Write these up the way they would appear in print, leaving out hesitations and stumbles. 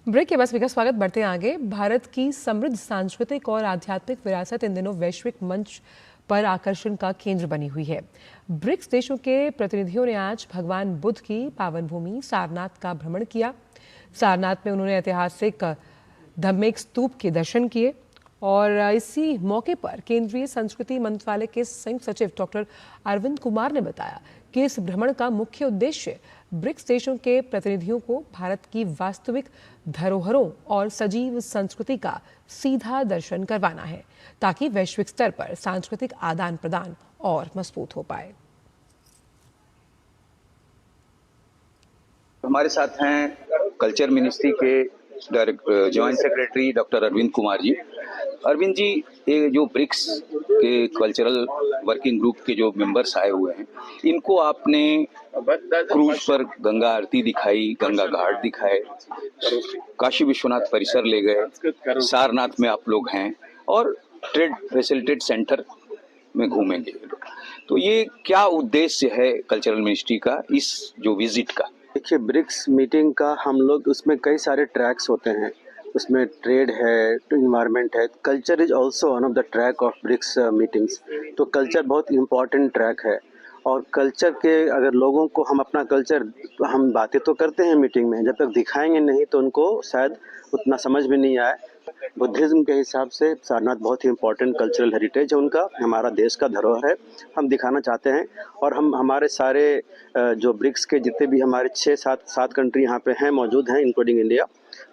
Break के बाद का स्वागत। बढ़ते हैं आगे। भारत की समृद्ध सांस्कृतिक और आध्यात्मिक विरासत इन दिनों वैश्विक मंच पर आकर्षण का केंद्र बनी हुई है। ब्रिक्स देशों के प्रतिनिधियों ने आज भगवान बुद्ध की पावन भूमि सारनाथ का भ्रमण किया। सारनाथ में उन्होंने ऐतिहासिक धम्मेक स्तूप के दर्शन किए और इसी मौके पर केंद्रीय संस्कृति मंत्रालय के संयुक्त सचिव डॉक्टर अरविंद कुमार ने बताया कि इस भ्रमण का मुख्य उद्देश्य ब्रिक्स देशों के प्रतिनिधियों को भारत की वास्तविक धरोहरों और सजीव संस्कृति का सीधा दर्शन करवाना है, ताकि वैश्विक स्तर पर सांस्कृतिक आदान प्रदान और मजबूत हो पाए। हमारे साथ हैं कल्चर मिनिस्ट्री के joint secretary doctor Arvind Kumar ji. Arvind ji, ये जो ब्रिक्स के कल्चरल वर्किंग ग्रुप के जो मेंबर्स आए हुए हैं, इनको आपने क्रूज पर गंगा आरती दिखाई, गंगा घाट दिखाए, काशी विश्वनाथ परिसर ले गए, सारनाथ में आप लोग हैं और ट्रेड फैसिलिटेट सेंटर में घूमेंगे। तो ये क्या उद्देश्य है कल्चरल मिनिस्ट्री का इस जो विजिट का? देखिए, ब्रिक्स मीटिंग का हम लोग उसमें कई सारे ट्रैक्स होते हैं। उसमें ट्रेड है, तो इन्वायरमेंट है। Culture is also one of the track of BRICS meetings. तो कल्चर बहुत इम्पॉर्टेंट ट्रैक है और कल्चर के अगर लोगों को हम अपना कल्चर, हम बातें तो करते हैं मीटिंग में, जब तक दिखाएंगे नहीं तो उनको शायद उतना समझ में नहीं आए। बुद्धिज़्म के हिसाब से सारनाथ बहुत ही इम्पोर्टेंट कल्चरल हेरिटेज है उनका, हमारा देश का धरोहर है, हम दिखाना चाहते हैं। और हम हमारे सारे जो ब्रिक्स के जितने भी हमारे 6-7 कंट्री यहाँ पे हैं मौजूद हैं, इंक्लूडिंग इंडिया,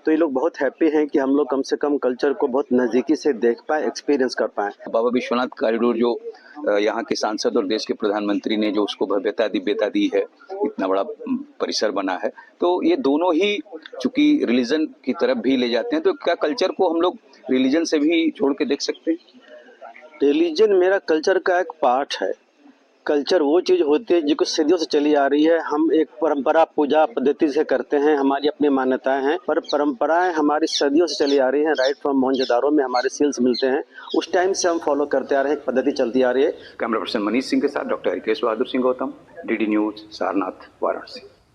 तो ये लोग बहुत हैप्पी हैं कि हम लोग कम से कम कल्चर को बहुत नज़दीकी से देख पाए, एक्सपीरियंस कर पाएँ। बाबा विश्वनाथ कॉरिडोर जो यहाँ के सांसद और देश के प्रधानमंत्री ने जो उसको भव्यता दिव्यता दी है, इतना बड़ा परिसर बना है, तो ये दोनों ही चूंकि रिलीजन की तरफ भी ले जाते हैं, तो क्या कल्चर को हम लोग रिलीजन से भी जोड़ के देख सकते हैं? रिलीजन मेरा कल्चर का एक पार्ट है। कल्चर वो चीज़ होती है जो सदियों से चली आ रही है। हम एक परंपरा पूजा पद्धति से करते हैं, हमारी अपनी मान्यताएं हैं, पर परंपराएं हमारी सदियों से चली आ रही हैं। राइट फ्रॉम मोहनजोदारो में हमारे सील्स मिलते हैं, उस टाइम से हम फॉलो करते आ रहे हैं, एक पद्धति चलती आ रही है। कैमरा पर्सन मनीष सिंह के साथ doctor Hitesh Bahadur Singh Gautam, DD news, Sarnath, Varanasi.